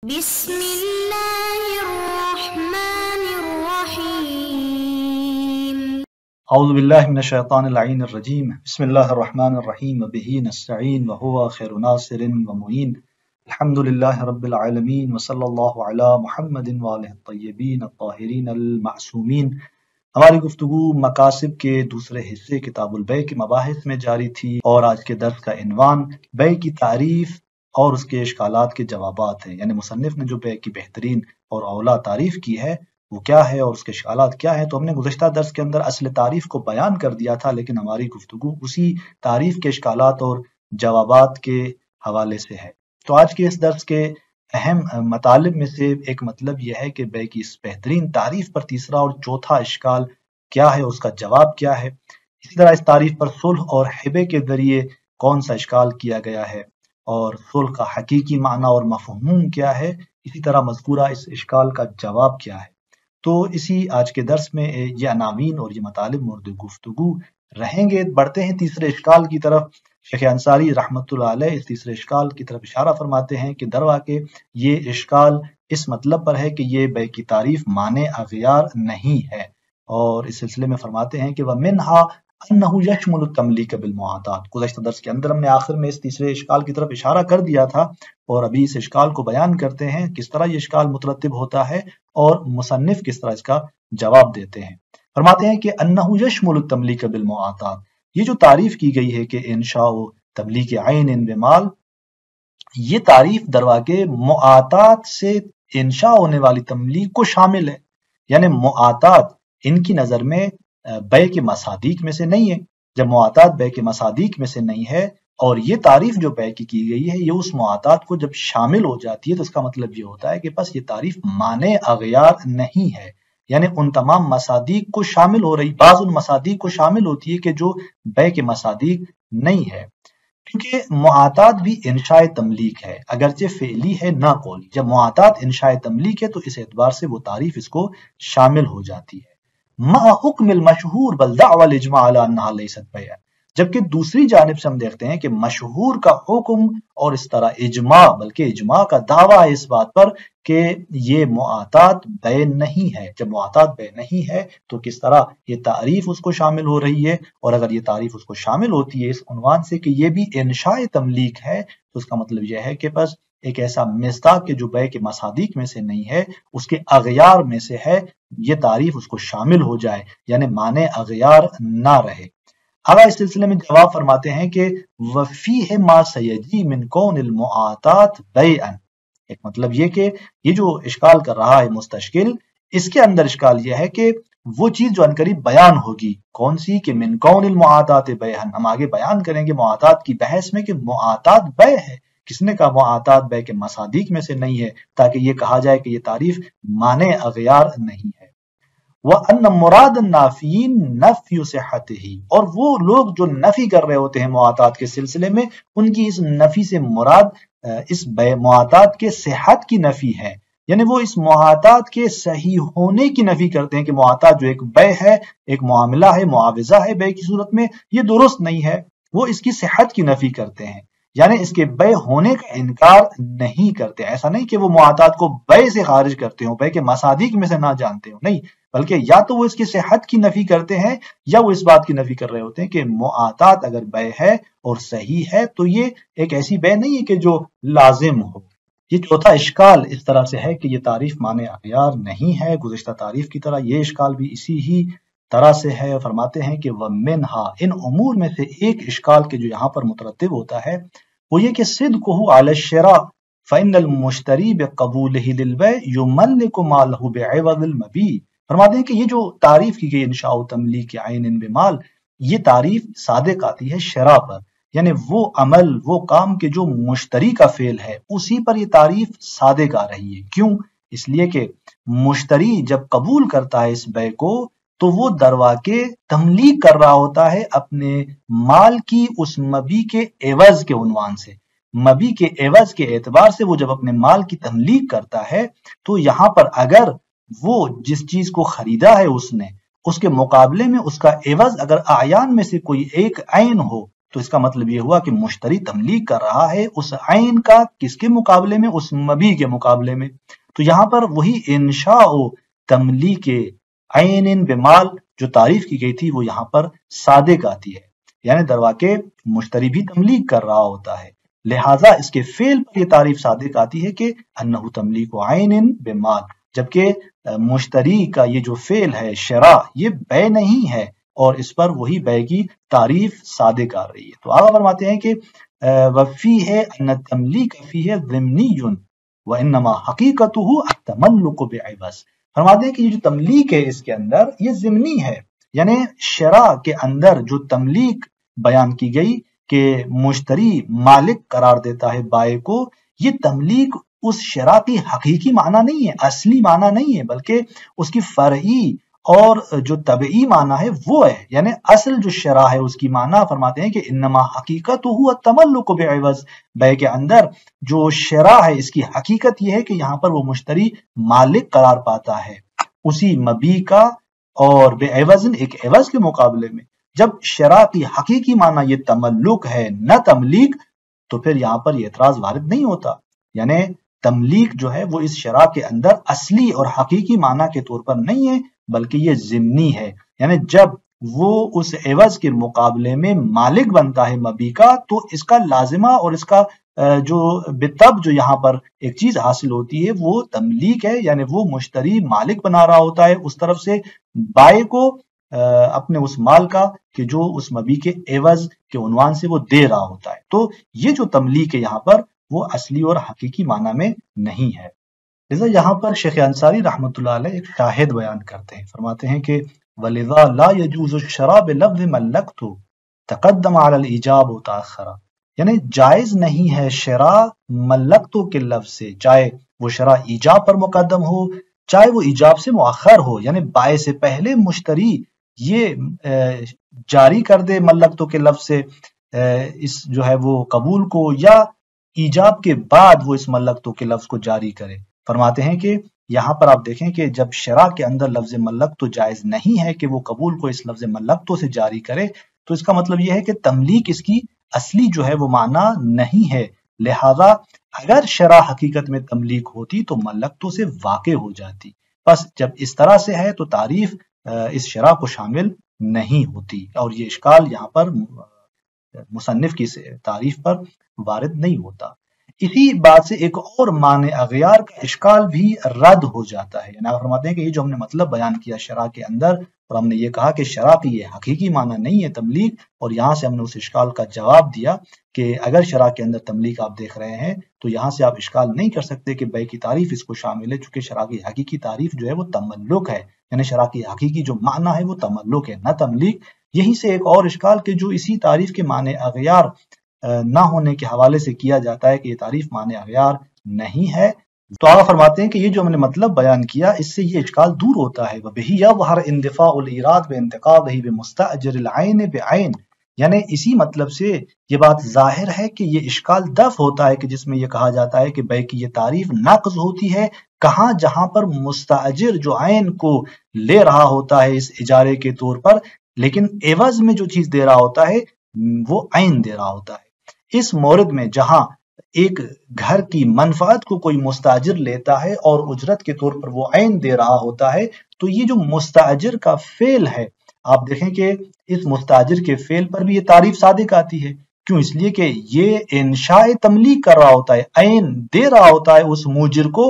بسم اللہ الرحمن الرحیم اعوذ باللہ من الشیطان اللعین الرجیم بسم اللہ الرحمن الرحیم وبہ نستعین وہو خیر ناصر ومعین الحمدللہ رب العالمین وصلی اللہ علی محمد وآلہ الطیبین الطاہرین المعصومین۔ ہماری گفتگو مقاصد کے دوسرے حصے کتاب البیع کے مباحث میں جاری تھی، اور آج کے درس کا عنوان بیع کی تعریف اور اس کے اشکالات کے جوابات ہیں، یعنی مصنف نے جو بیع کی بہترین اور اولا تعریف کی ہے وہ کیا ہے اور اس کے اشکالات کیا ہیں۔ تو ہم نے گزشتہ درس کے اندر اصل تعریف کو بیان کر دیا تھا، لیکن ہماری گفتگو اسی تعریف کے اشکالات اور جوابات کے حوالے سے ہے۔ تو آج کے اس درس کے اہم مطالب میں سے ایک مطلب یہ ہے کہ بیع کی اس بہترین تعریف پر تیسرا اور چوتھا اشکال کیا ہے، اس کا جواب کیا ہے۔ اسی طرح اس تعریف پر صلح اور ہبے کے ذریعے کون سا اشکال کیا گیا ہے، اور صلح کا حقیقی معنی اور مفہوم کیا ہے، اسی طرح مذکورہ اس اشکال کا جواب کیا ہے۔ تو اسی آج کے درس میں یہ عناوین اور یہ مطالب مورد گفتگو رہیں گے۔ بڑھتے ہیں تیسرے اشکال کی طرف۔ شیخ انصاری رحمۃ اللہ علیہ اس تیسرے اشکال کی طرف اشارہ فرماتے ہیں کہ درواقع یہ اشکال اس مطلب پر ہے کہ یہ بیع کی تعریف معنی اغیار نہیں ہے، اور اس سلسلے میں فرماتے ہیں کہ وَمِنْهَا أَنَّهُ يَشْمُلُ التَّمْلِيكَ بِالْمُعَاطَات۔ گزشتہ درس کے اندر ہم نے آخر میں اس تیسرے اشکال کی طرف اشارہ کر دیا تھا، اور ابھی اس اشکال کو بیان کرتے ہیں کس طرح یہ اشکال مترتب ہوتا ہے اور مصنف کس طرح اس کا جواب دیتے ہیں۔ فرماتے ہیں کہ أَنَّهُ يَشْمُلُ التَّمْلِيكَ بِالْمُعَاطَات، یہ جو تعریف کی گئی ہے کہ انشاء و تملیک عین بمال، یہ تعریف درواقع معاطات سے انشاء ہونے والی تملیک کو شامل ہے، یعنی معاطات ان کی نظر میں بیع کے مصادیق میں سے نہیں ہے۔ جب معاطات بیع کے مصادیق میں سے نہیں ہے اور یہ تعریف جو بیع کی گئی ہے یہ اس معاطات کو جب شامل ہو جاتی ہے، تو اس کا مطلب یہ ہوتا ہے کہ بس یہ تعریف معنی اغیار نہیں ہے، یعنی ان تمام مصادیق کو شامل ہو رہی، بعض ان مصادیق کو شامل ہوتی ہے کہ جو بیع کے مصادیق نہیں ہے، کیونکہ معاطات بھی انشاء تملیک ہے، اگرچہ فعلی ہے نہ قولی۔ جب معاطات انشاء تملیک ہے تو اس اعتبار سے وہ تعریف اس کو شامل ہو جاتی ہے۔ مع حکم المشہور بل دعوی الاجماع علی انہا لیست بیع، جبکہ دوسری جانب سے ہم دیکھتے ہیں کہ مشہور کا حکم اور اس طرح اجماع، بلکہ اجماع کا دعویٰ ہے اس بات پر کہ یہ معاطات بیع نہیں ہے۔ جب معاطات بیع نہیں ہے تو کس طرح یہ تعریف اس کو شامل ہو رہی ہے، اور اگر یہ تعریف اس کو شامل ہوتی ہے اس عنوان سے کہ یہ بھی انشاء تملیک ہے، تو اس کا مطلب یہ ہے کہ بس ایک ایسا مصداق کہ جو بیع کے مصادیق میں سے نہیں ہے، اس کے اغیار میں سے ہے، یہ تعریف اس کو شامل ہو جائے، یعنی معنی اغیار نہ رہے۔ آگا اس سلسلے میں جواب فرماتے ہیں کہ وَفِيهِ مَا سَيَجِي مِنْ كَوْنِ الْمُعَاطَاتِ بَيْعًا، ایک مطلب یہ کہ یہ جو اشکال کر رہا ہے مستشکل، اس کے اندر اشکال یہ ہے کہ وہ چیز جو عنقریب بیان ہوگی، کون سی؟ کہ من کون المعاطات بیعًا، ہم آگے بیان کریں گے معاطات کی بحث میں کہ معاطات بیع ہے۔ کس نے کہا معاطات بیع کے مصادیق میں سے نہیں ہے، تاکہ یہ کہا جائے کہ یہ تعریف معنی اغیار نہیں ہے۔ وَأَنَّ مُرَادَ النَّافِيِّينَ نَفْيُ صِحَّتِهِ، اور وہ لوگ جو نفی کر رہے ہوتے ہیں معاطات کے سلسلے میں، ان کی اس نفی سے مراد اس معاطات کے صحت کی نفی ہے، یعنی وہ اس معاطات کے صحیح ہونے کی نفی کرتے ہیں کہ معاطات جو ایک بیع ہے، ایک معاملہ ہے، معاوضہ ہے بیع کی صورت میں، یہ درست نہیں ہے، وہ اس کی صحت کی نفی کرتے ہیں، یعنی اس کے بیع ہونے کا انکار نہیں کرتے۔ ایسا نہیں کہ وہ معاطات کو بیع سے خارج کرتے ہوں، بیع کے مصادیق میں سے نہ جانتے ہوں، نہیں، بلکہ یا تو وہ اس کی صحت کی نفی کرتے ہیں یا وہ اس بات کی نفی کر رہے ہوتے ہیں کہ معاطات اگر بیع ہے اور صحیح ہے تو یہ ایک ایسی بیع نہیں ہے کہ جو لازم ہو۔ یہ چوتھا اشکال اس طرح سے ہے کہ یہ تعریف معنی اغیار نہیں ہے، گزشتہ تعریف کی طرح یہ اشکال بھی اسی ہی طرح سے ہے۔ فرماتے ہیں کہ وَمِنْهَا، ان امور میں سے ایک اشکال کے جو یہاں پر مترتب ہوتا ہے وہ یہ کہ صدقہ علی الشراء فإن المشتری بقبولہ للبیع یملک ما لہ بعوض المبیع۔ فرماتے ہیں کہ یہ جو تعریف کی گئی انشاء و تملیک عین بمال، یہ تعریف صادق آتی ہے شرع پر، یعنی وہ عمل، وہ کام کے جو مشتری کا فعل ہے اسی پر یہ تعریف صادق آ رہی ہے۔ کیوں؟ اس لیے کہ مشتری جب قبول کرتا ہے اس بیع کو تو وہ درواقع تملیک کر رہا ہوتا ہے اپنے مال کی اس مبیع کے عوض کے عنوان سے، مبیع کے عوض کے اعتبار سے وہ جب اپنے مال کی تملیک کرتا ہے تو یہاں پر اگر وہ جس چیز کو خریدا ہے اس نے، اس کے مقابلے میں اس کا عوض اگر اعیان میں سے کوئی ایک عین ہو تو اس کا مطلب یہ ہوا کہ مشتری تملیک کر رہا ہے اس عین کا، کس کے مقابلے میں؟ اس مبی کے مقابلے میں۔ تو یہاں پر وہی انشاء و تملیک عین بمال جو تعریف کی گئی تھی وہ یہاں پر صادق آتی ہے، یعنی درواقع مشتری بھی تملیک کر رہا ہوتا ہے، لہٰذا اس کے فعل پر یہ تعریف صادق آتی ہے کہ انہ تملیک عین بمال، جبکہ مشتری کا یہ جو فعل ہے شراء یہ بے نہیں ہے، اور اس پر وہی بے کی تعریف صادق آ رہی ہے۔ تو آگے فرماتے ہیں کہ وفیہ ان التملیک فیہ ضمنی وانما حقیقتہ التملک بعوض، فرماتے ہیں کہ یہ جو تملیک ہے اس کے اندر یہ ضمنی ہے، یعنی شراء کے اندر جو تملیک بیان کی گئی کہ مشتری مالک قرار دیتا ہے بائع کو، یہ تملیک اس شراء کی حقیقی معنی نہیں ہے، اصلی معنی نہیں ہے، بلکہ اس کی فرعی اور جو طبعی معنی ہے وہ ہے، یعنی اصل جو شراء ہے اس کی معنی فرماتے ہیں کہ انما حقیقتہ التملک بعوض، بے کے اندر جو شراء ہے اس کی حقیقت یہ ہے کہ یہاں پر وہ مشتری مالک قرار پاتا ہے اسی مبی کا، اور بعوض ایک عوض کے مقابلے میں۔ جب شراء کی حقیقی معنی یہ تملک ہے نہ تملیک، تو پھر یہاں پر یہ اعتراض وارد نہیں ہوتا، یعنی تملیک جو ہے وہ اس شراء کے اندر اصلی اور حقیقی معنی کے طور پر نہیں ہے بلکہ یہ ضمنی ہے، یعنی جب وہ اس عوض کے مقابلے میں مالک بنتا ہے مبی کا، تو اس کا لازمہ اور اس کا جو بطب جو یہاں پر ایک چیز حاصل ہوتی ہے وہ تملیک ہے، یعنی وہ مشتری مالک بنا رہا ہوتا ہے اس طرف سے بائع کو اپنے اس مال کا کہ جو اس مبی کے عوض کے عنوان سے وہ دے رہا ہوتا ہے۔ تو یہ جو تملیک ہے یہاں پر وہ اصلی اور حقیقی معنی میں نہیں ہے۔ لذا یہاں پر شیخ انصاری رحمۃ اللہ علیہ ایک شاہد بیان کرتے ہیں، فرماتے ہیں کہ وَلِذَا لَا يَجُوزُ الشَّرَاء بِلَفْظِ مَلَّكْتُ تَقَدَّمَ عَلَى الْإِجَابِ وَتَأَخَّرَ، یعنی جائز نہیں ہے شراء ملکتو کے لفظ سے، چاہے وہ شراء ایجاب پر مقدم ہو چاہے وہ ایجاب سے مؤخر ہو، یعنی بائع سے پہلے مشتری یہ جاری کر دے ملکتو کے لفظ سے اس جو ہے وہ قبول کو، یا ایجاب کے بعد وہ اس ملکتو کے لفظ کو جاری کرے۔ فرماتے ہیں کہ یہاں پر آپ دیکھیں کہ جب شراء کے اندر لفظ ملکتو جائز نہیں ہے کہ وہ قبول کو اس لفظ ملکتو سے جاری کرے، تو اس کا مطلب یہ ہے کہ تملیک اس کی اصلی جو ہے وہ معنی نہیں ہے، لہذا اگر شراء حقیقت میں تملیک ہوتی تو ملکتو سے واقع ہو جاتی، بس جب اس طرح سے ہے تو تعریف اس شراء کو شامل نہیں ہوتی، اور یہ اشکال یہاں پر مصنف کی تعریف پر وارد نہیں ہوتا۔ اسی بات سے ایک اور معنی اغیار کا اشکال بھی رد ہو جاتا ہے، یعنی فرماتے ہیں کہ یہ جو ہم نے مطلب بیان کیا شراء کے اندر، اور ہم نے یہ کہا کہ شراء کی یہ حقیقی معنی نہیں ہے تملیک، اور یہاں سے ہم نے اس اشکال کا جواب دیا کہ اگر شراء کے اندر تملیک آپ دیکھ رہے ہیں تو یہاں سے آپ اشکال نہیں کر سکتے کہ بے کی تعریف اس کو شامل ہے، چونکہ شراء کی حقیقی تعریف جو ہے وہ تملک ہے، یعنی شراء کی حقیقی جو معنی ہے وہ تملک ہے نہ تملیک۔ یہی سے ایک اور اشکال کہ جو اسی تعریف کے معنی اغیار نہ ہونے کے حوالے سے کیا جاتا ہے کہ یہ تعریف معنی اغیار نہیں ہے، تو آگے فرماتے ہیں کہ یہ جو ہم نے مطلب بیان کیا اس سے یہ اشکال دور ہوتا ہے۔ وَبِهِ يَظْهَرُ اندفاع الْإِيرَادِ بِانْتِقَاضِهِ بِمُسْتَأْجِرِ الْعَيْنِ بِعَيْنٍ، یعنی اسی مطلب سے یہ بات ظاہر ہے کہ یہ اشکال دفع ہوتا ہے کہ جس میں یہ کہا جاتا ہے کہ بے کی یہ تعریف ناقض ہوتی ہے کہاں؟ جہاں پر مستاجر جو عین کو لے رہا ہوتا ہے اس اجارے کے طور پر، لیکن عوض میں جو چیز دے رہا ہوتا ہے وہ عین دے رہا ہوتا ہے۔ اس مورد میں جہاں ایک گھر کی منفعت کو کوئی مستاجر لیتا ہے اور اجرت کے طور پر وہ عین دے رہا ہوتا ہے، تو یہ جو مستاجر کا فعل ہے آپ دیکھیں کہ اس مستاجر کے فعل پر بھی یہ تعریف صادق آتی ہے۔ کیوں؟ اس لیے کہ یہ انشاء تملیک کر رہا ہوتا ہے، عین دے رہا ہوتا ہے اس موجر کو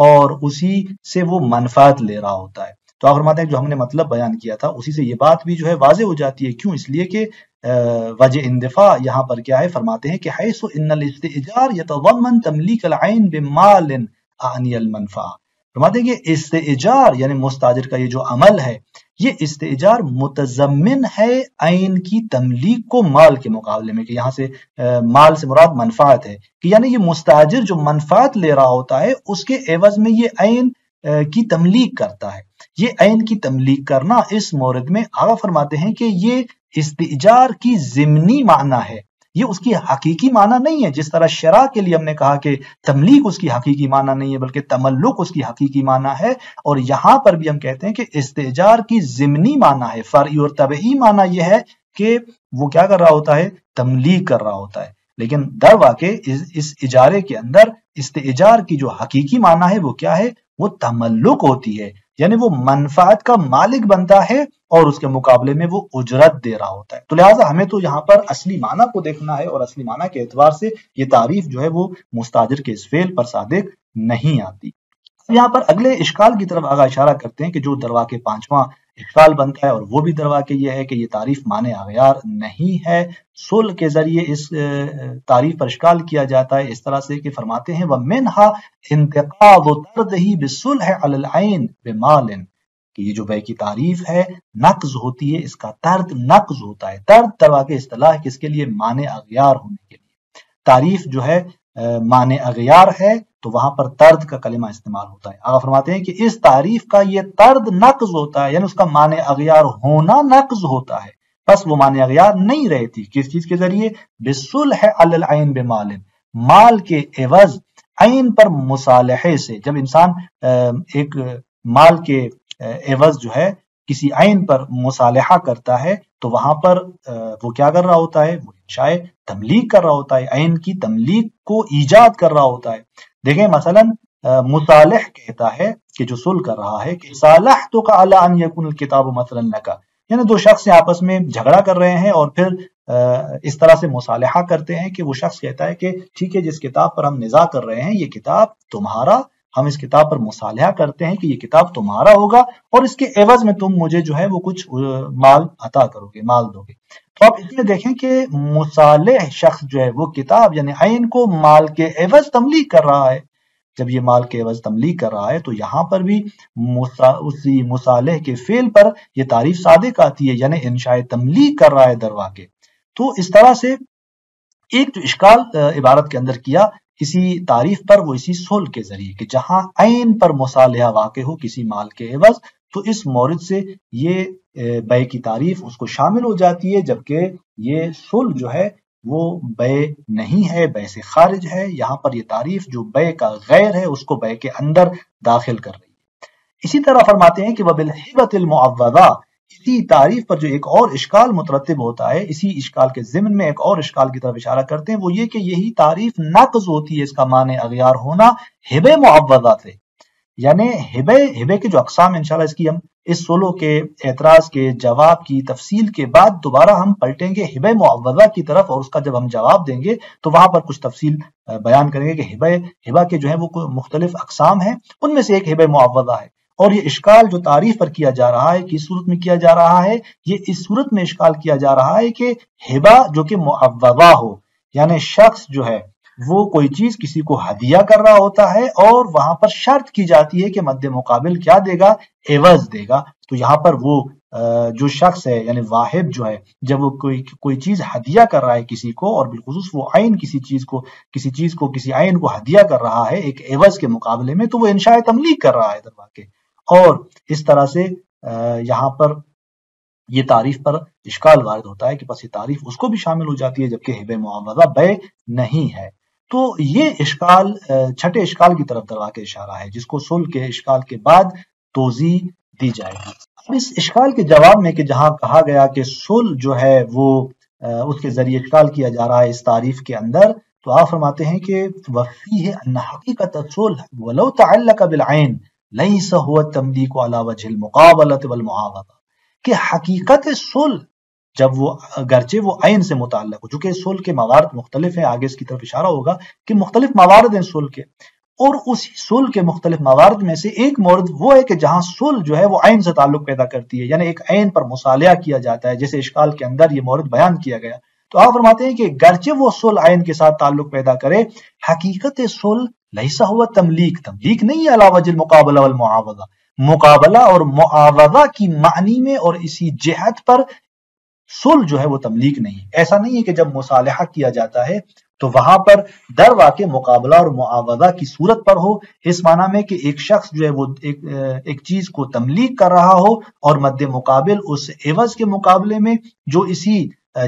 اور اسی سے وہ منفعت لے رہا ہوتا ہے۔ تو آپ فرماتے ہیں جو ہم نے مطلب بیان کیا تھا اسی سے یہ بات بھی جو ہے واضح ہو جاتی ہے۔ کیوں؟ اس لیے کہ وجہ اندفاع یہاں پر کیا ہے؟ فرماتے ہیں کہ حیث ان الاستئجار یتضمن تملیک العین بمال اعنی المنفعہ، فرماتے ہیں کہ استئجار یعنی مستاجر کا یہ جو عمل ہے یہ استئجار متضمن ہے عین کی تملیک کو مال کے مقابلے میں، کہ یہاں سے مال سے مراد منفعت ہے، کہ یعنی یہ مستاجر جو منفعت لے رہا ہوتا ہے اس کے عوض میں یہ عین کی تملیک کرتا ہے۔ یہ عین کی تملیک کرنا اس مورد میں آگا فرماتے ہیں کہ یہ استئجار کی ضمنی معنی ہے، یہ اس کی حقیقی معنی نہیں ہے۔ جس طرح شراء کے لیے ہم نے کہا کہ تملیک اس کی حقیقی معنی نہیں ہے بلکہ تملک اس کی حقیقی معنی ہے، اور یہاں پر بھی ہم کہتے ہیں کہ استئجار کی ضمنی معنی ہے، فرعی اور طبعی معنی یہ ہے کہ وہ کیا کر رہا ہوتا ہے، تملیک کر رہا ہوتا ہے، لیکن در واقع اس اجارے کے اندر استئجار کی جو حقیقی معنی ہے وہ کیا ہے، وہ تملک ہوتی ہے، یعنی وہ منفعت کا مالک بنتا ہے اور اس کے مقابلے میں وہ اجرت دے رہا ہوتا ہے۔ تو لہٰذا ہمیں تو یہاں پر اصلی معنی کو دیکھنا ہے، اور اصلی معنی کے اعتبار سے یہ تعریف جو ہے وہ مستاجر کے اس فعل پر صادق نہیں آتی۔ یہاں پر اگلے اشکال کی طرف آگاہ اشارہ کرتے ہیں کہ جو در واقع پانچواں اشکال بنتا ہے، اور وہ بھی در واقع یہ ہے کہ یہ تعریف معنی اغیار نہیں ہے۔ صلح کے ذریعے اس تعریف پر اشکال کیا جاتا ہے اس طرح سے کہ فرماتے ہیں وَمِنْهَا انتقاض طرده بالصلح علی العین بمال، کہ یہ جو بے کی تعریف ہے نقض ہوتی ہے، اس کا طرد نقض ہوتا ہے۔ طرد در واقع اصطلاح کس کے لیے، معنی اغیار ہونے کے لیے۔ تعریف جو ہے معنی اغیار ہے تو وہاں پر طرد کا کلمہ استعمال ہوتا ہے۔ آقا فرماتے ہیں کہ اس تعریف کا یہ طرد نقض ہوتا ہے، یعنی اس کا معنی اغیار ہونا نقض ہوتا ہے، بس وہ معنی اغیار نہیں رہتی۔ کس چیز کے ذریعے، بالصلح علی العین بمال، مال کے عوض عین پر مصالحے سے۔ جب انسان ایک مال کے عوض جو ہے کسی عین پر مصالحہ کرتا ہے تو وہاں پر وہ کیا کر رہا ہوتا ہے، وہ شاید تملیک کر رہا ہوتا ہے، عین کی تملیک کو ایجاد کر رہا ہوتا ہے۔ دیکھیں مثلا مصالح کہتا ہے کہ جو صلح کر رہا ہے کہ صالحتک علی ان یکون الکتاب مثلا لک، یعنی دو شخص آپس میں جھگڑا کر رہے ہیں اور پھر اس طرح سے مصالحہ کرتے ہیں کہ وہ شخص کہتا ہے کہ ٹھیک ہے جس کتاب پر ہم نزاع کر رہے ہیں یہ کتاب تمہارا، ہم اس کتاب پر مصالحہ کرتے ہیں کہ یہ کتاب تمہارا ہوگا اور اس کے عوض میں تم مجھے جو ہے وہ کچھ مال عطا کرو گے، مال دو گے۔ تو آپ اس میں دیکھیں کہ مصالح شخص جو ہے وہ کتاب یعنی عین کو مال کے عوض تملیک کر رہا ہے۔ جب یہ مال کے عوض تملیک کر رہا ہے تو یہاں پر بھی اسی مصالح کے فعل پر یہ تعریف صادق آتی ہے، یعنی انشاء تملیک کر رہا ہے در واقع۔ تو اس طرح سے ایک جو اشکال عبارت کے اندر کیا کسی تعریف پر، وہ اسی صلح کے ذریعے کہ جہاں عین پر مصالحہ واقع ہو کسی مال کے عوض، تو اس مورد سے یہ بے کی تعریف اس کو شامل ہو جاتی ہے، جبکہ یہ صلح جو ہے وہ بے نہیں ہے، بے سے خارج ہے۔ یہاں پر یہ تعریف جو بے کا غیر ہے اس کو بے کے اندر داخل کر رہی ہے۔ اسی طرح فرماتے ہیں کہ وَبِالْحِبَةِ الْمُعَوَّضَةِ، اسی تعریف پر جو ایک اور اشکال مترتب ہوتا ہے، اسی اشکال کے ضمن میں ایک اور اشکال کی طرف اشارہ کرتے ہیں، وہ یہ کہ یہی تعریف نقض ہوتی ہے، اس کا معنی اغیار ہونا ہبے معوضہ سے، یعنی ہبے کے جو اقسام انشاءاللہ اس کی ہم اس صلح کے اعتراض کے جواب کی تفصیل کے بعد دوبارہ ہم پلٹیں گے ہبے معوضہ کی طرف، اور اس کا جب ہم جواب دیں گے تو وہاں پر کچھ تفصیل بیان کریں گے کہ ہبہ کے جو ہے وہ مختلف اقسام ہیں، ان میں سے ایک ہبے معوضہ ہے۔ اور یہ اشکال جو تعریف پر کیا جا رہا ہے کس صورت میں کیا جا رہا ہے، یہ اس صورت میں اشکال کیا جا رہا ہے کہ ہبہ جو کہ معوضہ ہو، یعنی شخص جو ہے وہ کوئی چیز کسی کو ہدیہ کر رہا ہوتا ہے اور وہاں پر شرط کی جاتی ہے کہ مد مقابل کیا دے گا، عوض دے گا۔ تو یہاں پر وہ جو شخص ہے یعنی واہب جو ہے، جب وہ کوئی چیز ہدیہ کر رہا ہے کسی کو، اور بالخصوص وہ عین کسی چیز کو کسی عین کو ہدیہ کر رہا ہے ایک عوض کے مقابلے میں، تو وہ انشاء تملیک کر رہا ہے در واقع۔ اور اس طرح سے یہاں پر یہ تعریف پر اشکال وارد ہوتا ہے کہ بس یہ تعریف اس کو بھی شامل ہو جاتی ہے جبکہ ہبے معوضہ بے نہیں ہے۔ تو یہ اشکال چھٹے اشکال کی طرف در واقع اشارہ ہے، جس کو صلح کے اشکال کے بعد توضیح دی جائے گی۔ اب اس اشکال کے جواب میں کہ جہاں کہا گیا کہ صلح جو ہے وہ اس کے ذریعے اشکال کیا جا رہا ہے اس تعریف کے اندر، تو آپ فرماتے ہیں کہ وفیہ ان حقیقت الصلح ولو تعلق بالعین لیس هو التملیک علی وجہ المقابلۃ والمعاوضہ، کہ حقیقت صلح جب وہ اگرچہ وہ عین سے متعلق ہو، چونکہ صلح کے موارد مختلف ہیں، آگے اس کی طرف اشارہ ہوگا کہ مختلف موارد ہیں صلح کے، اور اسی صلح کے مختلف موارد میں سے ایک مورد وہ ہے کہ جہاں صلح جو ہے وہ عین سے تعلق پیدا کرتی ہے، یعنی ایک عین پر مصالحہ کیا جاتا ہے، جیسے اشکال کے اندر یہ مورد بیان کیا گیا۔ تو آپ فرماتے ہیں کہ گرچہ وہ صلح عین کے ساتھ تعلق پیدا کرے، حقیقت صلح لیسا ہوا تملیک نہیں ہے علی وجہ المقابلہ والمعاوضہ، مقابلہ اور معاوضہ کی معنی میں اور اسی جہت پر صلح جو ہے وہ تملیک نہیں ہے۔ ایسا نہیں ہے کہ جب مصالحہ کیا جاتا ہے تو وہاں پر در واقع مقابلہ اور معاوضہ کی صورت پر ہو، اس معنی میں کہ ایک شخص جو ہے وہ ایک چیز کو تملیک کر رہا ہو اور مد مقابل اس عوض کے مقابلے میں جو اسی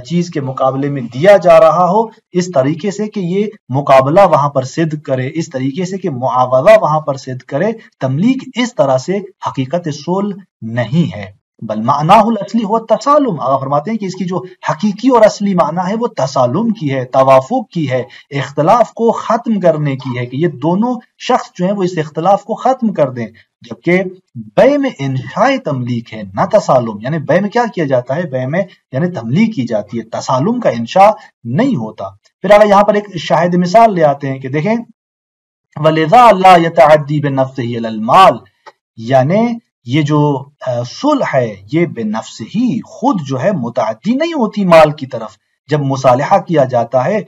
چیز کے مقابلے میں دیا جا رہا ہو، اس طریقے سے کہ یہ مقابلہ وہاں پر صدق کرے، اس طریقے سے کہ معاوضہ وہاں پر صدق کرے، تملیک اس طرح سے حقیقت صلح نہیں ہے۔ بل معناہ الاصلی ہوا تسالم، آقا فرماتے ہیں کہ اس کی جو حقیقی اور اصلی معنی ہے وہ تسالم کی ہے، توافق کی ہے، اختلاف کو ختم کرنے کی ہے، کہ یہ دونوں شخص جو ہیں وہ اس اختلاف کو ختم کر دیں. جبکہ بے میں انشاء تملیک ہے نہ تسالم، یعنی بے میں کیا کیا جاتا ہے، بے میں یعنی تملیک کی جاتی ہے، تسالم کا انشاء نہیں ہوتا. پھر اگر یہاں پر ایک شاہد مثال لے آتے ہیں کہ دیکھیں وَلِذَا لَا يَتَعَدِّي بِنَفْسِهِ إِلَى الْمَالِ، یعنی یہ جو صلح ہے یہ بے نفس ہی خود جو ہے متعدی نہیں ہوتی مال کی طرف. جب مصالحہ کیا جاتا ہے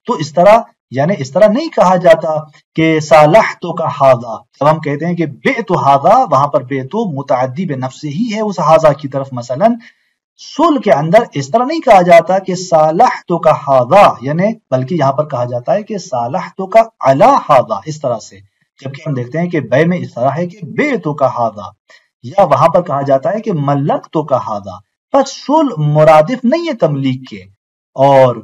تو اس طرح یعنی اس طرح نہیں کہا جاتا کہ صالحتو کا ہاذا، جب ہم کہتے ہیں کہ بعتو ہاذا، وہاں پر بعتو متعدی بے نفس ہی ہے اس ہاذا کی طرف. مثلا صلح کے اندر اس طرح نہیں کہا جاتا کہ صالحتو کا ہاذا، یعنی بلکہ یہاں پر کہا جاتا ہے کہ صالحتو کا علی ہاذا، اس طرح سے. جبکہ ہم دیکھتے ہیں کہ بے میں اس طرح ہے کہ بعتو کا ہاذا، یا وہاں پر کہا جاتا ہے کہ ملکتو کا ہاذا. پر صلح مرادف نہیں ہے تملیک کے. اور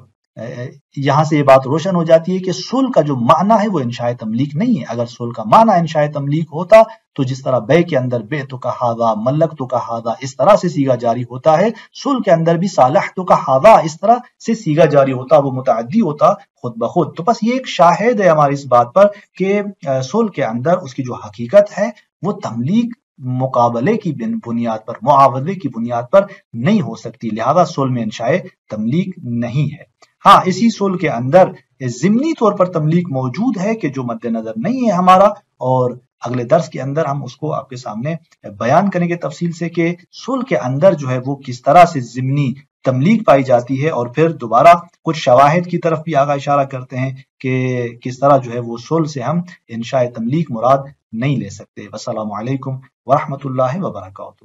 یہاں سے یہ بات روشن ہو جاتی ہے کہ صلح کا جو معنی ہے وہ انشاء تملیک نہیں ہے. اگر صلح کا معنی انشاء تملیک ہوتا تو جس طرح بے کے اندر بعتو کا ہاذا، ملکتو کا ہاذا اس طرح سے صیغہ جاری ہوتا ہے، صلح کے اندر بھی صالحتو کا ہاذا اس طرح سے صیغہ جاری ہوتا، وہ متعدی ہوتا خود بخود. تو بس یہ ایک شاہد ہے ہماری اس بات پر کہ صلح کے اندر اس کی جو حقیقت ہے وہ تملیک مقابلے کی بنیاد پر، معاوضے کی بنیاد پر نہیں ہو سکتی، لہذا صلح میں انشاء تملیک نہیں ہے. ہاں اسی صلح کے اندر ضمنی طور پر تملیک موجود ہے کہ جو مد نظر نہیں ہے ہمارا، اور اگلے درس کے اندر ہم اس کو آپ کے سامنے بیان کریں گے تفصیل سے کہ صلح کے اندر جو ہے وہ کس طرح سے ضمنی تملیک پائی جاتی ہے. اور پھر دوبارہ کچھ شواہد کی طرف بھی آگاہ اشارہ کرتے ہیں کہ کس طرح جو ہے وہ صلح سے ہم انشاء تملیک مراد نہیں لے سکتے. والسلام علیکم ورحمۃ اللہ وبرکاتہ.